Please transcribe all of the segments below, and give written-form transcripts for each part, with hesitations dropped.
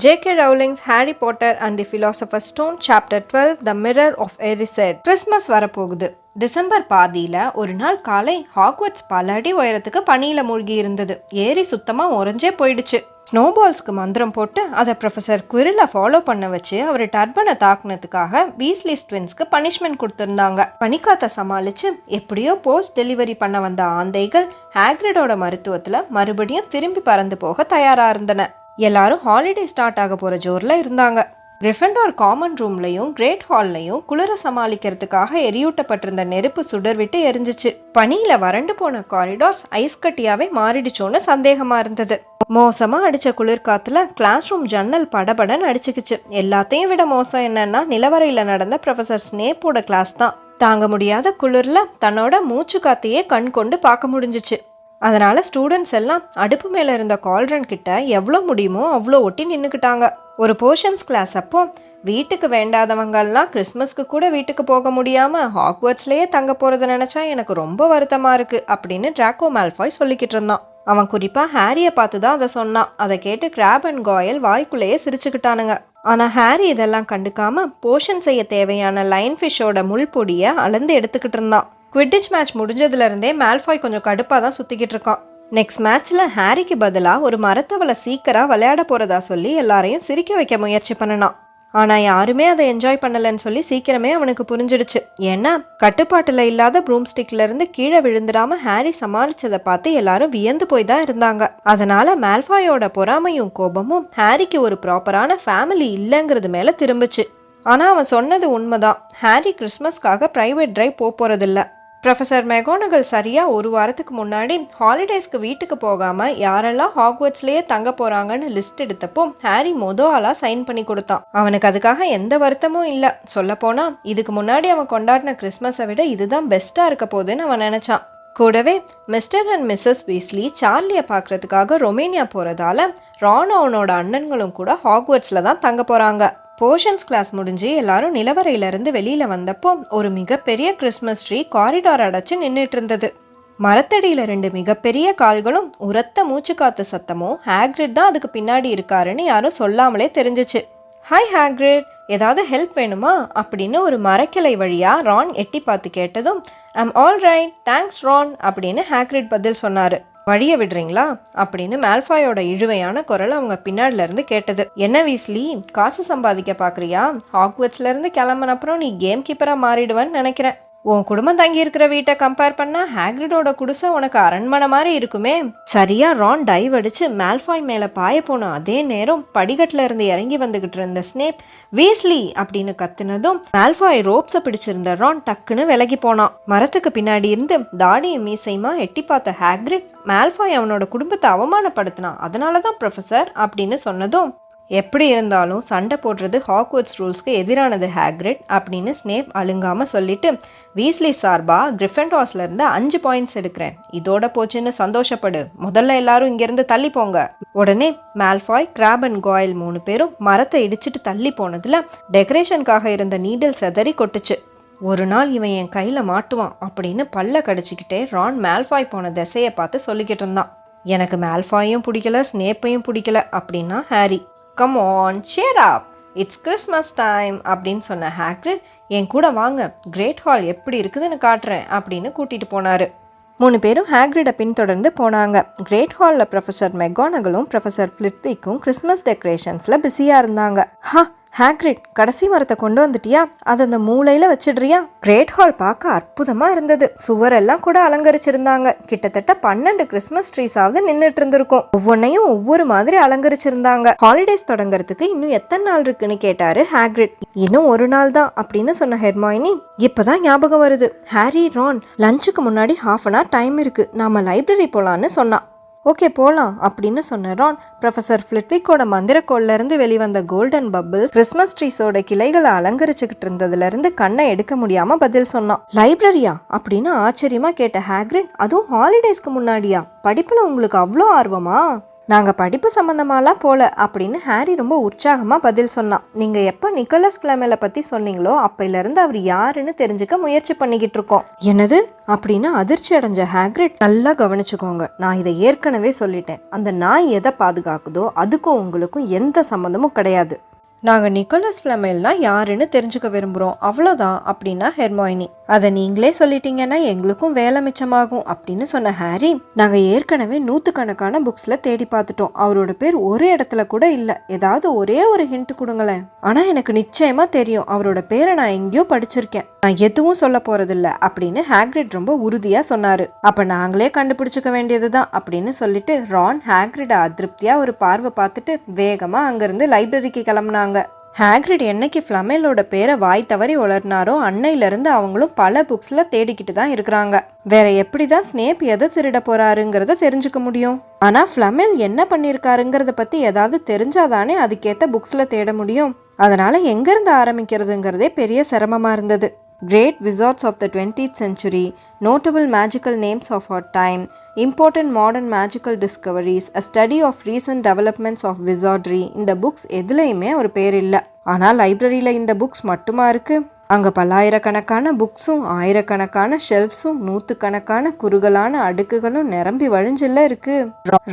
J.K. Rowling's Harry Potter and the Philosopher's Stone Chapter 12 The Mirror of Erised. Christmas வரப்போகுது. December பாதியில ஒரு நாள் காலை ஹாக்வர்ட்ஸ் பல அடி உயரத்துக்கு பனியில மூழ்கி இருந்தது. ஏரி சுத்தமா உறைஞ்சே போயிடுச்சு. ஸ்னோபால்ஸ்க்கு மந்திரம் போட்டு அதை ப்ரொஃபசர் குரில்ல ஃபாலோ பண்ண வச்சு அவர் டர்பனை தாக்குனதுக்காக வீஸ்லிஸ் ட்வின்ஸ்க்கு பனிஷ்மெண்ட் கொடுத்திருந்தாங்க. பனிக்காத்த சமாளிச்சு எப்படியோ போஸ்ட் டெலிவரி பண்ண வந்த ஆந்தைகள் ஹாக்ரிடோட மருத்துவத்துல மறுபடியும் திரும்பி பறந்து போக தயாரா இருந்தன. எல்லாரும் ஹாலிடே ஸ்டார்ட் ஆக போற ஜோர்ல இருந்தாங்க. கிரிஃபெண்டோர் காமன் ரூம்லையும் கிரேட் ஹால்லையும் குளிர சமாளிக்கிறதுக்காக எரியூட்டப்பட்டிருந்த நெருப்பு சுடர்விட்டு எரிஞ்சிச்சு. பனியில வறண்டு போன காரிடார்ஸ் ஐஸ் கட்டியாவே மாறிடுச்சோன்னு சந்தேகமா இருந்தது. மோசமா அடிச்ச குளிர்காத்துல கிளாஸ் ரூம் ஜன்னல் படபடன்னு அடிச்சுக்குச்சு. எல்லாத்தையும் விட மோசம் என்னன்னா நிலவரையில நடந்த ப்ரொஃபசர் ஸ்னேப்போட கிளாஸ் தான். தாங்க முடியாத குளிர்ல தன்னோட மூச்சு காத்தையே கண் கொண்டு பார்க்க முடிஞ்சிச்சு. அதனால ஸ்டூடெண்ட்ஸ் எல்லாம் அடுப்பு மேல இருந்த கால்ரன் கிட்ட எவ்வளோ முடியுமோ அவ்வளோ ஒட்டி நின்றுக்கிட்டாங்க. ஒரு போர்ஷன்ஸ் கிளாஸ் அப்போ வீட்டுக்கு வேண்டாதவங்கெல்லாம் கிறிஸ்மஸ்க்கு கூட வீட்டுக்கு போக முடியாம ஹாக்வர்ட்ஸ்லயே தங்க போறதை நினைச்சா எனக்கு ரொம்ப வருத்தமா இருக்கு அப்படின்னு டிராக்கோ மால்ஃபாய் சொல்லிக்கிட்டு இருந்தான். அவன் குறிப்பா ஹாரியை பார்த்து தான் அதை சொன்னான். அதை கேட்டு கிராப் அண்ட் காயல் வாய்க்குள்ளேயே சிரிச்சுக்கிட்டானுங்க. ஆனா ஹாரி இதெல்லாம் கண்டுக்காம போர்ஷன் செய்ய தேவையான லைன் ஃபிஷ்ஷோட முள் பொடியை அளந்து எடுத்துக்கிட்டு இருந்தான். குவிட்டிச் மேட்ச் முடிஞ்சதுல இருந்தே மால்ஃபாய் கொஞ்சம் கடுப்பாக தான் சுற்றிக்கிட்டு இருக்கான். நெக்ஸ்ட் மேட்ச்ல ஹாரிக்கு பதிலாக ஒரு மரத்தவளை சீக்கிரம் விளையாட போறதா சொல்லி எல்லாரையும் சிரிக்க வைக்க முயற்சி பண்ணினான். ஆனால் யாருமே அதை என்ஜாய் பண்ணலன்னு சொல்லி சீக்கிரமே அவனுக்கு புரிஞ்சிடுச்சு. ஏன்னா கட்டுப்பாட்டில் இல்லாத ப்ரூம்ஸ்டிக்ல இருந்து கீழே விழுந்துடாம ஹாரி சமாளிச்சதை பார்த்து எல்லாரும் வியந்து போய் தான் இருந்தாங்க. அதனால மால்ஃபாயோட பொறாமையும் கோபமும் ஹாரிக்கு ஒரு ப்ராப்பரான ஃபேமிலி இல்லைங்கிறது மேல திரும்பிச்சு. ஆனால் அவன் சொன்னது உண்மைதான். ஹாரி கிறிஸ்மஸ்க்காக ப்ரைவேட் ட்ரைவ் போறதில்ல. ப்ரொஃபசர் மெகோனகல் சரியாக ஒரு வாரத்துக்கு முன்னாடி ஹாலிடேஸ்க்கு வீட்டுக்கு போகாமல் யாரெல்லாம் ஹாக்வர்ட்ஸ்லேயே தங்க போகிறாங்கன்னு லிஸ்ட் எடுத்தப்போ ஹாரி ஆளாக சைன் பண்ணி கொடுத்தான். அவனுக்கு அதுக்காக எந்த வருத்தமும் இல்லை. சொல்லப்போனால் இதுக்கு முன்னாடி அவன் கொண்டாடின கிறிஸ்மஸை விட இதுதான் பெஸ்ட்டாக இருக்க போகுதுன்னு அவன் நினச்சான். கூடவே மிஸ்டர் அண்ட் மிஸ்ஸஸ் வீஸ்லி சார்லியை பார்க்குறதுக்காக ரொமேனியா போகிறதால ரான் அவனோட அண்ணன்களும் கூட ஹாக்வர்ட்ஸில் தான் தங்க போகிறாங்க. போர்ஷன்ஸ் கிளாஸ் முடிஞ்சு எல்லாரும் நிலவரையிலிருந்து வெளியில வந்தப்போ ஒரு மிகப்பெரிய கிறிஸ்மஸ் ட்ரீ காரிடார் அடைச்சு நின்றுட்டு இருந்தது. மரத்தடியில 2 மிகப்பெரிய கால்களும் உரத்த மூச்சு காத்து சத்தமும் ஹாக்ரிட் தான் அதுக்கு பின்னாடி இருக்காருன்னு யாரும் சொல்லாமலே தெரிஞ்சிச்சு. ஹாய் ஹாக்ரிட், ஏதாவது ஹெல்ப் வேணுமா அப்படின்னு ஒரு மரக்கிளை வழியா ரான் எட்டி பார்த்து கேட்டதும் I'm all right thanks Ron அப்படின்னு ஹாக்ரிட் பதில் சொன்னாரு. வழிய விடுறீங்களா அப்படின்னு மால்ஃபாயோட இழுவையான குரல் அவங்க பின்னாடில இருந்து கேட்டது. என்ன வீஸ்லி, காசு சம்பாதிக்க பாக்குறியா? ஹாக்வர்ட்ஸ்ல இருந்து கிளம்பின அப்புறம் நீ கேம் கீப்பரா மாறிடுவேன்னு நினைக்கிறேன். உன் குடும்பம் தங்கி இருக்கிற வீட்டை கம்பேர் பண்ணா ஹாக்ரிடோட குடிசை உனக்கு அரண்மனை மாதிரி இருக்குமே. சரியா ரான் டைவ் அடிச்சு மால்ஃபாய் மேல பாய போன அதே நேரம் படிக்கட்டுல இருந்து இறங்கி வந்துகிட்டு இருந்த ஸ்னேப் வீஸ்லி அப்படின்னு கத்துனதும் மால்ஃபாய் ரோப்ஸை பிடிச்சிருந்த ரான் டக்குன்னு விலகி போனான். மரத்துக்கு பின்னாடி இருந்து தாடியும் மீசையுமா எட்டி பார்த்த ஹாக்ரிட் மால்ஃபாய் அவனோட குடும்பத்தை அவமானப்படுத்தினான், அதனாலதான் ப்ரொஃபசர் அப்படின்னு சொன்னதும் எப்படி இருந்தாலும் சண்டை போடுறது ஹாக்வர்ட்ஸ் ரூல்ஸ்க்கு எதிரானது ஹாக்ரிட் அப்படின்னு ஸ்னேப் அழுங்காம சொல்லிட்டு வீஸ்லி சார்பா கிரிஃபெண்டோர்ஸ்ல இருந்து 5 பாயிண்ட்ஸ் எடுக்கிறேன், இதோட போச்சுன்னு சந்தோஷப்படு, முதல்ல எல்லாரும் இங்கிருந்து தள்ளி போங்க. உடனே மால்ஃபாய், கிராப் அண்ட் காயில் 3 பேரும் மரத்தை இடிச்சிட்டு தள்ளி போனதுல டெக்கரேஷனுக்காக இருந்த நீடில் செதறி கொட்டுச்சு. ஒரு நாள் இவன் என் கையில மாட்டுவான் அப்படின்னு பல்ல கடிச்சிக்கிட்டே ரான் மால்ஃபாய் போன திசையை பார்த்து சொல்லிக்கிட்டு இருந்தான். எனக்கு மால்ஃபாயும் பிடிக்கல ஸ்னேப்பையும் பிடிக்கல அப்படின்னா Harry. Come on cheer up, it's Christmas time அப்படின்னு சொன்ன ஹாக்ரிட் என் கூட வாங்க, கிரேட் ஹால் எப்படி இருக்குதுன்னு காட்டுறேன் அப்படின்னு கூட்டிட்டு போனாரு. 3 பேரும் ஹாக்ரிடை பின்தொடர்ந்து போனாங்க. கிரேட் ஹாலில் ப்ரொஃபசர் மெகானகலும் ப்ரொஃபசர் ஃப்ளிட்விக்கும் கிறிஸ்மஸ் டெக்கரேஷன்ஸில் பிஸியாக இருந்தாங்க. ஹாக்ரிட், கடைசி மரத்தை கொண்டு வந்துட்டியா? அதை அந்த மூலையில் வச்சிடுறியா? கிரேட் ஹால் பார்க்க அற்புதமாக இருந்தது. சுவரெல்லாம் கூட அலங்கரிச்சிருந்தாங்க. கிட்டத்தட்ட 12 கிறிஸ்மஸ் ட்ரீஸாவது நின்றுட்டு இருந்திருக்கும். ஒவ்வொன்னையும் ஒவ்வொரு மாதிரி அலங்கரிச்சிருந்தாங்க. ஹாலிடேஸ் தொடங்குறதுக்கு இன்னும் எத்தனை நாள் இருக்குன்னு கேட்டாரு ஹாக்ரிட். இன்னும் 1 நாள் தான் அப்படின்னு சொன்ன ஹெர்மாயினி இப்பதான் ஞாபகம் வருது, ஹாரி ரான் லஞ்சுக்கு முன்னாடி ½ an hour டைம் இருக்கு, நாம லைப்ரரி போலான்னு சொன்னா. ஓகே போலாம் அப்படின்னு சொன்ன ரான் ப்ரொஃபசர் ஃப்ளிட்விக்கோட மந்திரக்கோல்ல இருந்து வெளிவந்த கோல்டன் பபிள்ஸ் கிறிஸ்மஸ் ட்ரீஸோட கிளைகளை அலங்கரிச்சுக்கிட்டு இருந்ததுல இருந்து கண்ணை எடுக்க முடியாம பதில் சொன்னான். லைப்ரரியா அப்படின்னு ஆச்சரியமா கேட்ட ஹாக்ரிட், அதுவும் ஹாலிடேஸ்க்கு முன்னாடியா? படிப்புல உங்களுக்கு அவ்வளோ ஆர்வமா? நாங்கள் படிப்பு சம்மந்தமாலாம் போல அப்படின்னு ஹாரி ரொம்ப உற்சாகமாக பதில் சொன்னான். நீங்கள் எப்போ நிக்கோலஸ் ஃப்ளமெலை பற்றி சொன்னீங்களோ அப்பையிலேருந்து அவர் யாருன்னு தெரிஞ்சுக்க முயற்சி பண்ணிக்கிட்டு இருக்கோம். என்னது அப்படின்னு அதிர்ச்சி அடைஞ்ச ஹாக்ரிட், நல்லா கவனிச்சுக்கோங்க, நான் இதை ஏற்கனவே சொல்லிட்டேன். அந்த நாய் எதை பாதுகாக்குதோ அதுக்கும் உங்களுக்கும் எந்த சம்மந்தமும் கிடையாது. நாங்கள் நிக்கோலஸ் ஃப்ளமெல்னா யாருன்னு தெரிஞ்சுக்க விரும்புகிறோம், அவ்வளோதான் அப்படின்னா ஹெர்மாயினி. அதை நீங்களே சொல்லிட்டீங்கன்னா எங்களுக்கும் வேலை மிச்சமாகும் அப்படின்னு சொன்ன ஹாரி, நாங்கள் ஏற்கனவே நூற்றுக்கணக்கான புக்ஸில் தேடி பார்த்துட்டோம், அவரோட பேர் ஒரு இடத்துல கூட இல்லை, ஏதாவது ஒரே ஒரு ஹிண்ட் கொடுங்களேன். ஆனால் எனக்கு நிச்சயமாக தெரியும், அவரோட பேரை நான் எங்கேயோ படிச்சிருக்கேன், நான் எதுவும் சொல்ல போகிறதில்ல அப்படின்னு ஹாக்ரிட் ரொம்ப உறுதியாக சொன்னார். அப்போ நாங்களே கண்டுபிடிச்சிக்க வேண்டியது தான் அப்படின்னு சொல்லிட்டு ரான் ஹாக்ரிட் அதிருப்தியாக ஒரு பார்வை பார்த்துட்டு வேகமாக அங்கேருந்து லைப்ரரிக்கு கிளம்புனாங்க. ஹாக்ரிட் என்னைக்கு ஃப்ளமெலோட பேரை வாய் தவறி உளர்னாரோ அன்னையிலேருந்து அவங்களும் பல புக்ஸில் தேடிக்கிட்டு தான் இருக்கிறாங்க. வேற எப்படி தான் ஸ்னேப் எதை திருட போறாருங்கிறத தெரிஞ்சுக்க முடியும். ஆனால் ஃப்ளமெல் என்ன பண்ணியிருக்காருங்கிறத பற்றி ஏதாவது தெரிஞ்சாதானே அதுக்கேற்ற புக்ஸில் தேட முடியும். அதனால எங்கேருந்து ஆரம்பிக்கிறதுங்கிறதே பெரிய சிரமமாக இருந்தது. Great Wizards of the 20th Century, Notable Magical Names of Our Time, Important Modern Magical Discoveries, A Study of Recent Developments of Wizardry. இந்த புக்ஸ் எதுலையுமே ஒரு பேர் இல்லை. ஆனால் லைப்ரரியில் இந்த புக்ஸ் மட்டுமா இருக்கு? அங்கே பல்லாயிரக்கணக்கான புக்ஸும் ஆயிரக்கணக்கான ஷெல்ஃப்ஸும் நூற்றுக்கணக்கான குறுகலான அடுக்குகளும் நிரம்பி வழிஞ்சில்ல இருக்கு.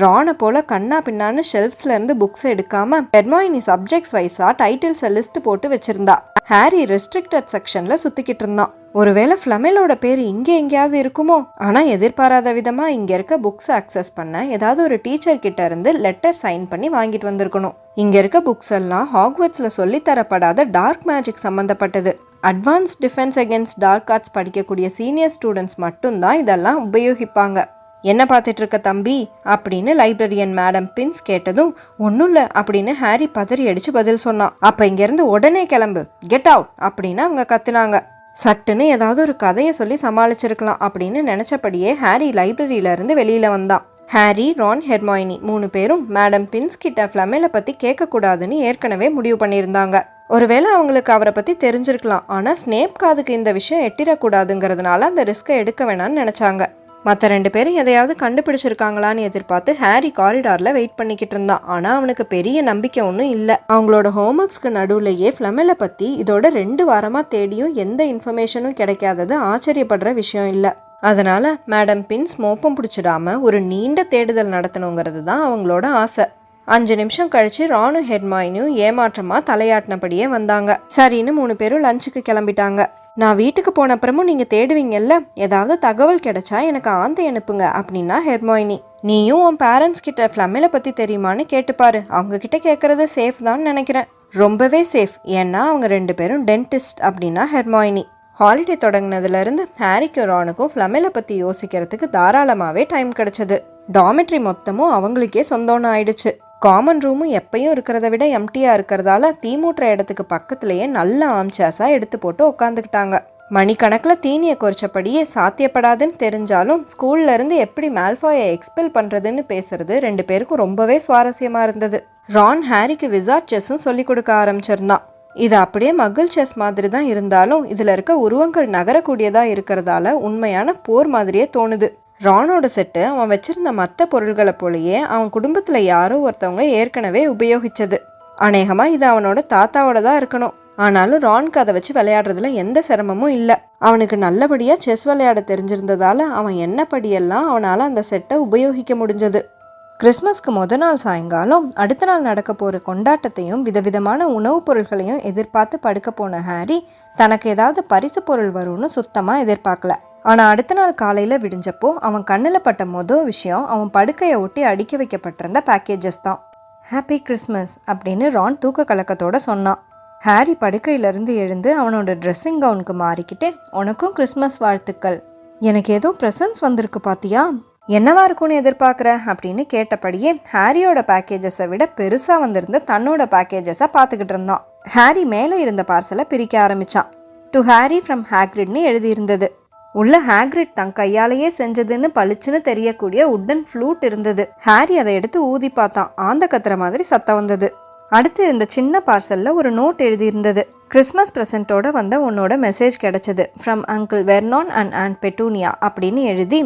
ரானை போல கண்ணா பின்னான்னு ஷெல்ஃப்ஸ்ல இருந்து புக்ஸ் எடுக்காம ஹெர்மாயினி சப்ஜெக்ட்ஸ் வைஸா டைட்டில்ஸை லிஸ்ட் போட்டு வச்சிருந்தா. ஹாரி ரெஸ்ட்ரிக்டட் செக்ஷன்ல சுத்திக்கிட்டு இருந்தான். ஒருவேளை ஃப்ளமெலோட பேர் இங்கே எங்கேயாவது இருக்குமோ? ஆனால் எதிர்பாராத விதமாக இங்கே இருக்க புக்ஸை அக்சஸ் பண்ண ஏதாவது ஒரு டீச்சர் கிட்ட இருந்து லெட்டர் சைன் பண்ணி வாங்கிட்டு வந்திருக்கணும். இங்கே இருக்க புக்ஸ் எல்லாம் ஹாக்வர்ட்ஸில் சொல்லித்தரப்படாத டார்க் மேஜிக் சம்மந்தப்பட்டது. Advance defence against dark arts படிக்கக்கூடிய சீனியர் ஸ்டூடெண்ட்ஸ் மட்டும்தான் இதெல்லாம் உபயோகிப்பாங்க. என்ன பார்த்துட்டு இருக்க தம்பி அப்படின்னு லைப்ரரியன் மேடம் பின்ஸ் கேட்டதும் ஒன்றும் இல்லை அப்படின்னு ஹாரி பதறி அடிச்சு பதில் சொன்னான். அப்போ இங்கேருந்து உடனே கிளம்பு, கெட் அவுட் அப்படின்னு அவங்க கத்துனாங்க. சட்டுன்னு ஏதாவது ஒரு கதையை சொல்லி சமாளிச்சிருக்கலாம் அப்படின்னு நினைச்சபடியே ஹாரி லைப்ரரியில இருந்து வெளியில வந்தான். ஹாரி, ரான், ஹெர்மாயினி 3 பேரும் மேடம் பின்ஸ் கிட்ட ஃப்ளமெலை பத்தி கேட்கக்கூடாதுன்னு ஏற்கனவே முடிவு பண்ணியிருந்தாங்க. ஒருவேளை அவங்களுக்கு அவரை பத்தி தெரிஞ்சிருக்கலாம், ஆனால் ஸ்னேப் காதுக்கு இந்த விஷயம் எட்டிடக்கூடாதுங்கிறதுனால அந்த ரிஸ்கை எடுக்க வேணாம்னு நினைச்சாங்க. மற்ற 2 பேரும் எதையாவது கண்டுபிடிச்சிருக்காங்களான்னு எதிர்பார்த்து ஹாரி காரிடாரில் வெயிட் பண்ணிக்கிட்டு இருந்தான். ஆனால் அவனுக்கு பெரிய நம்பிக்கை ஒன்றும் இல்லை. அவங்களோட ஹோம்ஒர்க்ஸ்க்கு நடுவுலையே ஃப்ளமெலை பற்றி இதோட 2 வாரமாக தேடியும் எந்த இன்ஃபர்மேஷனும் கிடைக்காதது ஆச்சரியப்படுற விஷயம் இல்லை. அதனால் மேடம் பின்ஸ் மோப்பம் பிடிச்சிடாம ஒரு நீண்ட தேடுதல் நடத்தணுங்கிறது தான் அவங்களோட ஆசை. 5 நிமிஷம் கழிச்சு ரானும் ஹெர்மாயினியும் ஏமாற்றமாக தலையாட்டினபடியே வந்தாங்க. சரின்னு 3 பேரும் லஞ்சுக்கு கிளம்பிட்டாங்க. நான் வீட்டுக்கு போன அப்புறமும் நீங்கள் தேடுவீங்கல்ல, ஏதாவது தகவல் கிடைச்சா எனக்கு ஆந்தை அனுப்புங்க அப்படின்னா ஹெர்மாயினி. நீயும் உன் பேரண்ட்ஸ் கிட்ட ஃப்ளமெலை பற்றி தெரியுமான்னு கேட்டுப்பாரு, அவங்க கிட்ட கேட்கறது சேஃப் தான் நினைக்கிறேன். ரொம்பவே சேஃப், ஏன்னா அவங்க 2 பேரும் டென்டிஸ்ட் அப்படின்னா ஹெர்மாயினி. ஹாலிடே தொடங்கினதுலேருந்து ஹாரிக்கும் ரானுக்கும் ஃப்ளமெலை பற்றி யோசிக்கிறதுக்கு தாராளமாகவே டைம் கிடச்சிது. டாமெட்ரி மொத்தமும் அவங்களுக்கே சொந்தம்னு ஆயிடுச்சு. காமன் ரூமும் எப்பயும் இருக்கிறத விட எம்டியாக இருக்கிறதால தீமூட்டுற இடத்துக்கு பக்கத்துலேயே நல்ல ஆம்சேஸாக எடுத்து போட்டு உட்காந்துக்கிட்டாங்க. மணிக்கணக்கில் தீனியை குறைச்சபடியே சாத்தியப்படாதுன்னு தெரிஞ்சாலும் ஸ்கூல்ல இருந்து எப்படி மால்ஃபாயை எக்ஸ்பெல் பண்ணுறதுன்னு பேசுறது 2 பேருக்கும் ரொம்பவே சுவாரஸ்யமாக இருந்தது. ரான் ஹாரிக்கு விசார்ட் செஸ்ஸும் சொல்லி கொடுக்க ஆரம்பிச்சிருந்தான். இது அப்படியே மகிழ் செஸ் மாதிரி தான் இருந்தாலும் இதில் இருக்க உருவங்கள் நகரக்கூடியதாக இருக்கிறதால உண்மையான போர் மாதிரியே தோணுது. ரானோட செட்டு அவன் வச்சிருந்த மற்ற பொருள்களை போலயே அவன் குடும்பத்தில் யாரோ ஒருத்தவங்க ஏற்கனவே உபயோகிச்சது. அநேகமாக இது அவனோட தாத்தாவோட தான் இருக்கணும். ஆனாலும் ரான்க்கு அதை வச்சு விளையாடுறதுல எந்த சிரமமும் இல்லை. அவனுக்கு நல்லபடியாக செஸ் விளையாட தெரிஞ்சிருந்ததால அவன் என்ன படியெல்லாம் அவனால் அந்த செட்டை உபயோகிக்க முடிஞ்சது. கிறிஸ்மஸ்க்கு முத நாள் சாயங்காலம் அடுத்த நாள் நடக்க போகிற கொண்டாட்டத்தையும் விதவிதமான உணவுப் பொருட்களையும் எதிர்பார்த்து படுக்க போன ஹாரி தனக்கு ஏதாவது பரிசு பொருள் வரும்னு சுத்தமாக எதிர்பார்க்கல. ஆனால் அடுத்த நாள் காலையில் விடிஞ்சப்போ அவன் கண்ணில் பட்ட மொதல் விஷயம் அவன் படுக்கையை ஒட்டி அடுக்கி வைக்கப்பட்டிருந்த பேக்கேஜஸ் தான். ஹாப்பி கிறிஸ்மஸ் அப்படின்னு ரான் தூக்க கலக்கத்தோடு சொன்னான். ஹாரி படுக்கையிலேருந்து எழுந்து அவனோட ட்ரெஸ்ஸிங் கவுனுக்கு மாறிக்கிட்டு, உனக்கும் கிறிஸ்மஸ் வாழ்த்துக்கள், எனக்கு ஏதோ ப்ரெசன்ட்ஸ் வந்திருக்கு பாத்தியா, என்னவா இருக்கும்னு எதிர்பார்க்குற அப்படின்னு கேட்டபடியே ஹாரியோட பேக்கேஜஸை விட பெருசாக வந்திருந்த தன்னோட பேக்கேஜஸை பார்த்துக்கிட்டு இருந்தான். ஹாரி மேலே இருந்த பார்சலை பிரிக்க ஆரம்பித்தான். டு ஹாரி ஃப்ரம் ஹாக்ரிட்னு எழுதியிருந்தது. உள்ள ஹாக்ரிட் தன் கையாலேயே செஞ்சதுன்னு பளிச்சுன்னு தெரியக்கூடிய உட்டன் ஃப்ளூட் இருந்தது. ஹாரி அதை எடுத்து ஊதி பார்த்தான். ஆந்த கத்துற மாதிரி சத்தம் வந்தது. அடுத்து இருந்த சின்ன பார்சலில் ஒரு நோட் எழுதியிருந்தது. கிறிஸ்மஸ் ப்ரெசண்ட்டோட வந்த உன்னோட மெசேஜ் கிடைச்சது, from uncle Vernon and and petunia அப்படின்னு எழுதி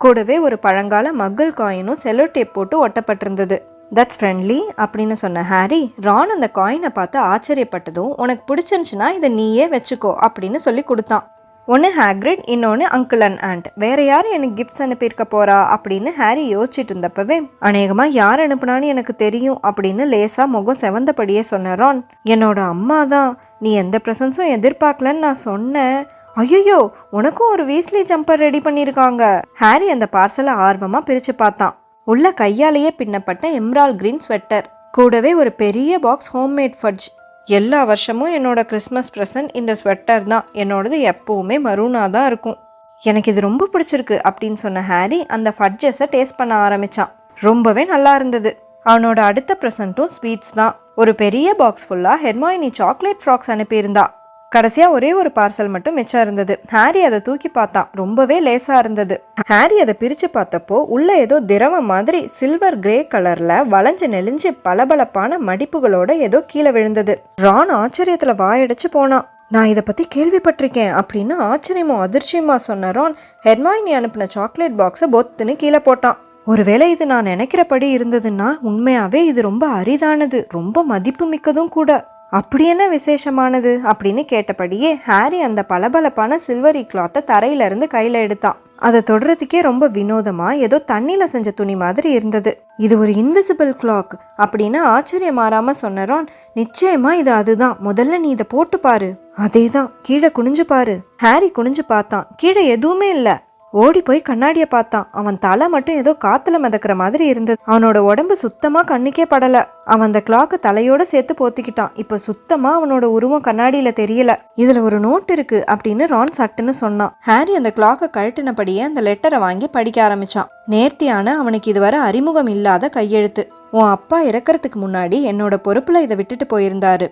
கூடவே ஒரு பழங்கால மகிழ் காயினும் செல்லோ டேப் போட்டு ஒட்டப்பட்டிருந்தது. தட்ஸ் ஃப்ரெண்ட்லி அப்படின்னு சொன்ன ஹாரி, ரான் அந்த காயினை பார்த்து ஆச்சரியப்பட்டதும் உனக்கு பிடிச்சிருந்துச்சுன்னா இதை நீயே வச்சுக்கோ அப்படின்னு சொல்லி கொடுத்தான். ஒன்று ஹேக்ரிட், இன்னொன்று அங்கிள் அண்ட் ஆண்ட். வேற யார் எனக்கு கிஃப்ட்ஸ் அனுப்பியிருக்க போறா அப்படின்னு ஹாரி யோசிச்சுட்டு இருந்தப்பவே, அநேகமாக யார் அனுப்புனான்னு எனக்கு தெரியும் அப்படின்னு லேசா முகம் செவந்தபடியே சொன்ன ரான், என்னோட அம்மா தான், நீ எந்த ப்ரெசன்ஸும் எதிர்பார்க்கலன்னு நான் சொன்னேன். ஐயோ, உனக்கும் ஒரு வீஸ்லி ஜம்பர் ரெடி பண்ணியிருக்காங்க. ஹாரி அந்த பார்சலை ஆர்வமாக பிரித்து பார்த்தான். உள்ள கையாலேயே பின்னப்பட்ட எம்ரால் கிரீன் ஸ்வெட்டர், கூடவே ஒரு பெரிய பாக்ஸ் ஹோம்மேட் ஃபட்ஜ். எல்லா வருஷமும் என்னோட கிறிஸ்மஸ் ப்ரெசன்ட் இந்த ஸ்வெட்டர் தான். என்னோடது எப்போவுமே மரூனாக தான் இருக்கும். எனக்கு இது ரொம்ப பிடிச்சிருக்கு அப்படின்னு சொன்ன ஹாரி அந்த ஃபட்ஜஸை டேஸ்ட் பண்ண ஆரம்பித்தான். ரொம்பவே நல்லா இருந்தது. அவனோட அடுத்த ப்ரெசண்ட்டும் ஸ்வீட்ஸ் தான். ஒரு பெரிய பாக்ஸ் ஃபுல்லாக ஹெர்மாயினி சாக்லேட் ஃப்ராக்ஸ் அனுப்பியிருந்தா. கடைசியாக ஒரே ஒரு பார்சல் மட்டும் மிச்சம் இருந்தது. ஹாரி அதை தூக்கி பார்த்தான். ரொம்பவே லேசாக இருந்தது. ஹாரி அதை பிரித்து பார்த்தப்போ உள்ள ஏதோ திரவம் மாதிரி சில்வர் கிரே கலரில் வளைஞ்சு நெளிஞ்சு பளபளப்பான மடிப்புகளோட ஏதோ கீழே விழுந்தது. ரான் ஆச்சரியத்தில் வாயடைச்சு போனான். நான் இதை பற்றி கேள்விப்பட்டிருக்கேன் அப்படின்னு ஆச்சரியமும் அதிர்ச்சியுமா சொன்ன ரான் ஹெர்மாயினி அனுப்பின சாக்லேட் பாக்ஸை பொத்துன்னு கீழே போட்டான். ஒருவேளை இது நான் நினைக்கிறபடி இருந்ததுன்னா உண்மையாகவே இது ரொம்ப அரிதானது, ரொம்ப மதிப்பு மிக்கதும் கூட. அப்படி என்ன விசேஷமானது அப்படின்னு கேட்டபடியே ஹாரி அந்த பளபளப்பான சில்வரி கிளாத்தை தரையிலிருந்து கையில் எடுத்தான். அதை தொடுறதுக்கே ரொம்ப வினோதமா ஏதோ தண்ணியில செஞ்ச துணி மாதிரி இருந்தது. இது ஒரு இன்விசிபிள் கிளாக் அப்படின்னு ஆச்சரியம் மாறாம சொன்னரான், நிச்சயமா இது அதுதான், முதல்ல நீ இதை போட்டு பாரு. அதேதான், கீழே குனிஞ்சு பாரு. ஹாரி குனிஞ்சு பார்த்தான். கீழே எதுவுமே இல்லை. ஓடி போய் கண்ணாடியை பார்த்தான். அவன் தலை மட்டும் ஏதோ காத்துல மிதக்கிற மாதிரி இருந்தது. அவனோட உடம்பு சுத்தமா கண்ணுக்கே படல. அவன் அந்த கிளாக்கு தலையோட சேர்த்து போத்திக்கிட்டான். இப்ப சுத்தமா அவனோட உருவம் கண்ணாடியில தெரியல. இதுல ஒரு நோட் இருக்கு அப்படின்னு ரான் சட்டுன்னு சொன்னான். ஹாரி அந்த கிளாக்கை கழட்டினபடியே அந்த லெட்டரை வாங்கி படிக்க ஆரம்பிச்சான். நேர்த்தியான, அவனுக்கு இதுவரை அறிமுகம் இல்லாத கையெழுத்து. உன் அப்பா இறக்கறதுக்கு முன்னாடி என்னோட பொறுப்புல இதை விட்டுட்டு போயிருந்தாரு.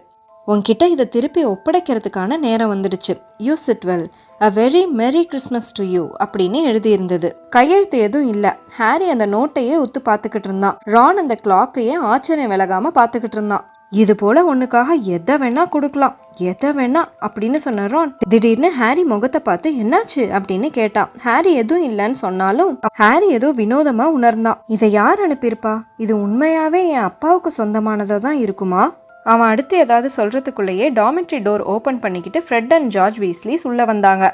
உன்கிட்ட இதை திருப்பி ஒப்படைக்கிறதுக்கான நேரம் வந்துடுச்சு. You sit well, a very மெரி கிறிஸ்மஸ் டு யூ அப்படின்னு எழுதியிருந்தது. கையெழுத்து எதுவும் இல்லை. ஹாரி அந்த நோட்டையே உத்து பார்த்துக்கிட்டு இருந்தான். ரான் அந்த கிளாக்கையே ஆச்சரியம் விலகாம பார்த்துக்கிட்டு இருந்தான். இது போல ஒன்னுக்காக எதை வேணா கொடுக்கலாம், எதை வேணா அப்படின்னு சொன்ன ரான் திடீர்னு ஹாரி முகத்தை பார்த்து என்னாச்சு அப்படின்னு கேட்டான். ஹாரி எதுவும் இல்லைன்னு சொன்னாலும் ஹாரி ஏதோ வினோதமா உணர்ந்தான். இதை யார் அனுப்பியிருப்பா? இது உண்மையாவே என் அப்பாவுக்கு சொந்தமானதா தான் இருக்குமா? அவன் அடுத்து ஏதாவது சொல்றதுக்குள்ளேயே டாமிட்ரி டோர் ஓப்பன் பண்ணிக்கிட்டு ஃப்ரெட் அண்ட் ஜார்ஜ் வீஸ்லிஸ் உள்ள வந்தாங்க.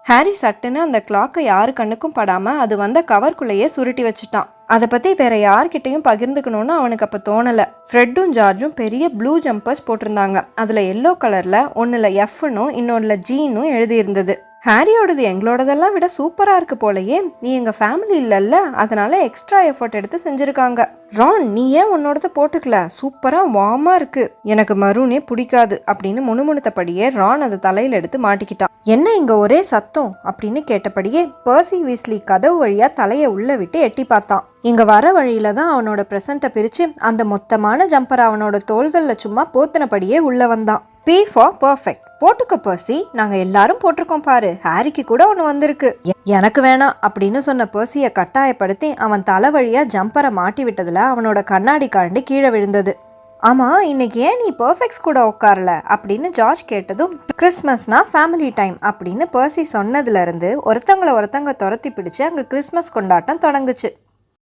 ஹாரி சட்டுன்னு அந்த கிளாக்கை யாரு கண்ணுக்கும் படாம அது வந்த கவர்க்குள்ளேயே சுருட்டி வச்சுட்டான். அதை பத்தி வேற யார்கிட்டையும் பகிர்ந்துக்கணும்னு அவனுக்கு அப்ப தோணல. ஃப்ரெட்டும் ஜார்ஜும் பெரிய ப்ளூ ஜம்பர்ஸ் போட்டிருந்தாங்க. அதுல எல்லோ கலர்ல ஒன்னுல எஃப்னும் இன்னொன்னுல ஜீனும் எழுதியிருந்தது. ஹாரியோடது எங்களோடதெல்லாம் விட சூப்பரா இருக்கு போலயே, நீ எங்க ஃபேமிலி இல்லல்ல, அதனால எக்ஸ்ட்ரா எஃபர்ட் எடுத்து செஞ்சிருக்காங்க. ரான், நீ ஏன் உன்னோடத போட்டுக்கல? சூப்பரா வார்மா இருக்கு. எனக்கு மரூனே பிடிக்காது அப்படின்னு முணுமுணுத்தபடியே ரான் அதை தலையில எடுத்து மாட்டிக்கிட்டான். என்ன இங்க ஒரே சத்தம் அப்படின்னு கேட்டபடியே பெர்சி வீஸ்லி கதவு வழியா தலையை உள்ள விட்டு எட்டி பார்த்தான். இங்க வர வழியில தான் அவனோட பிரசன்ட்டை பிரிச்சு அந்த மொத்தமான ஜம்பர் அவனோட தோள்கள்ல சும்மா போத்தினபடியே உள்ள வந்தான். B for perfect. போட்டுக்க பெர்சி, நாங்க எல்லாரும் போட்டிருக்கோம் பாரு, ஹாரிக்கு கூட ஒன்று வந்திருக்கு. எனக்கு வேணாம் அப்படின்னு சொன்ன பெர்சியை கட்டாயப்படுத்தி அவன் தலை வழியா ஜம்பரை மாட்டி விட்டதுல அவனோட கண்ணாடி கழண்டு கீழே விழுந்தது. ஆமா, இன்னைக்கு ஏன் நீ பர்ஃபெக்ட்ஸ் கூட உட்காரல அப்படின்னு ஜார்ஜ் கேட்டதும், கிறிஸ்மஸ்னா ஃபேமிலி டைம் அப்படின்னு பெர்சி சொன்னதுல இருந்து ஒருத்தவங்க துரத்தி பிடிச்சு அங்க கிறிஸ்மஸ் கொண்டாட்டம் தொடங்குச்சு.